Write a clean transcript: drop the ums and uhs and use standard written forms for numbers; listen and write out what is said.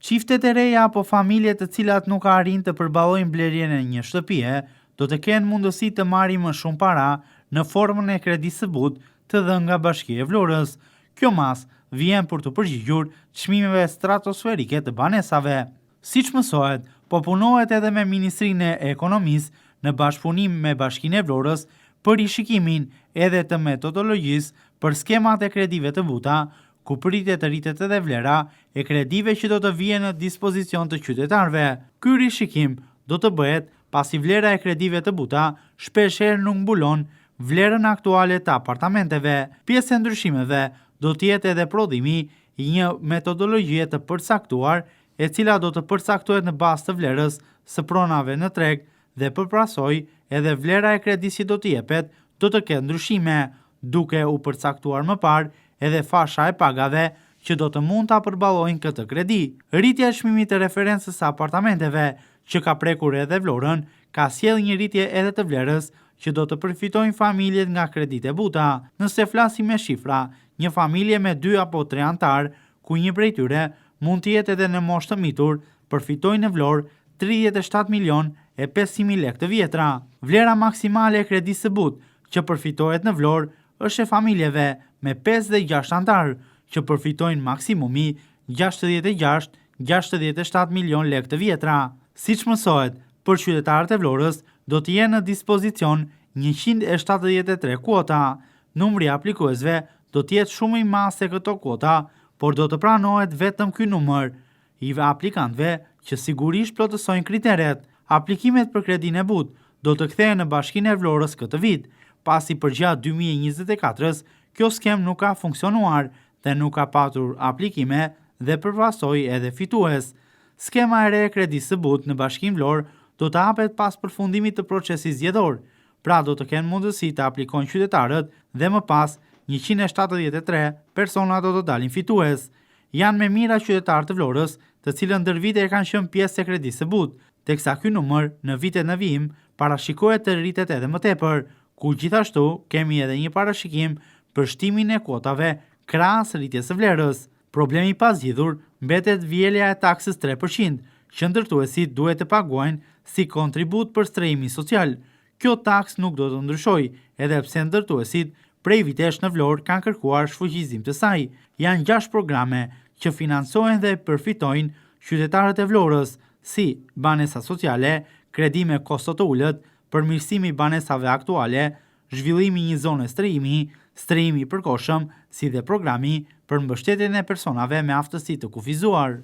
Çiftet e reja apo familjet të cilat nuk arrin të përballojnë blerjen e një shtëpie, do të kenë mundësi të marrin më shumë para në formën e kredisë së butë të dhënë nga Bashkia e Vlorës. Kjo mas vjen për të përgjigjur çmimeve stratosferike të banesave. Siç mësohet, po punohet edhe me Ministrinë e Ekonomisë në bashkëpunim me Bashkinë e Vlorës për rishikimin edhe të metodologjisë për skemat e kredive të buta, ku pritet të rritet edhe vlera e kredive që do të vijnë në dispozicion të qytetarëve. Ky rishikim do të bëhet pasi vlera e kredive të buta shpeshherë nuk mbulon vlerën aktuale të apartamenteve. Pjesë e ndryshimeve do të jetë edhe prodhimi i një metodologjie të përcaktuar, e cila do të përcaktohet në bazë të vlerës së pronave në treg dhe përprasoj edhe vlera e kredisë që do të jepet do të ketë ndryshime, duke u përcaktuar më parë edhe fasha e pagave që do të mund ta përballojnë këtë kredi. Rritja e çmimit të referencës së apartamenteve që ka prekur edhe Vlorën ka sjellë një rritje edhe të vlerës që do të përfitojnë familjet nga kreditë e buta. Nëse flasim me shifra, një familje me 2 apo 3 antar, ku një prej tyre mund të jetë edhe në moshë të mitur, përfitojnë në Vlorë 37 milion e 500.000 lekë të vjetra. Vlera maksimale e kredisë së butë që përfitohet në Vlorë është e familjeve me 5 dhe 6 antar, që përfitojnë maksimumi 66-67 milion lekë të vjetra. Siç mësohet, për qytetarët e Vlorës do të jenë në dispozicion 173 kuota. Numri i aplikuesve do të jetë shumë i madh se këto kuota, por do të pranohet vetëm ky numër i aplikantëve që sigurisht plotësojnë kriteret. Aplikimet për kredinë e butë do të kthehen në Bashkinë e Vlorës këtë vit, pasi përgjatë 2024-s kjo skem nuk ka funksionuar dhe nuk ka patur aplikime dhe përpasoj edhe fitues. Skema e re e kredisë së butë në Bashkinë Vlorë do të hapet pas përfundimit të procesit zgjedhor, pra do të kenë mundësi të aplikojnë qytetarët dhe më pas 173 persona do të dalin fitues. Janë me mira qytetarë të Vlorës, të cilën ndër vite e kanë qenë pjesë e kredisë së butë, teksa ky numër në vitet në vijim parashikohet të rritet edhe më tepër, ku gjithashtu kemi edhe një parashikim për shtimin e kuotave krahas rritjes së vlerës. Problemi i pazgjidhur mbetet vjelja e taksës 3% që ndërtuesit duhet të paguajnë si kontribut për strehimi social. Kjo taks nuk do të ndryshojë, edhe pse ndërtuesit prej vitesh në Vlorë kanë kërkuar shfuqizim të saj. Janë 6 programe që financohen dhe përfitojnë qytetarët e Vlorës, si banesa sociale, kredi me kosto të ulët, përmirësimi i banesave aktuale, zhvillimi i një zone strehimi, strehimi i përkohshëm, si dhe programi për mbështetjen e personave me aftësi të kufizuar.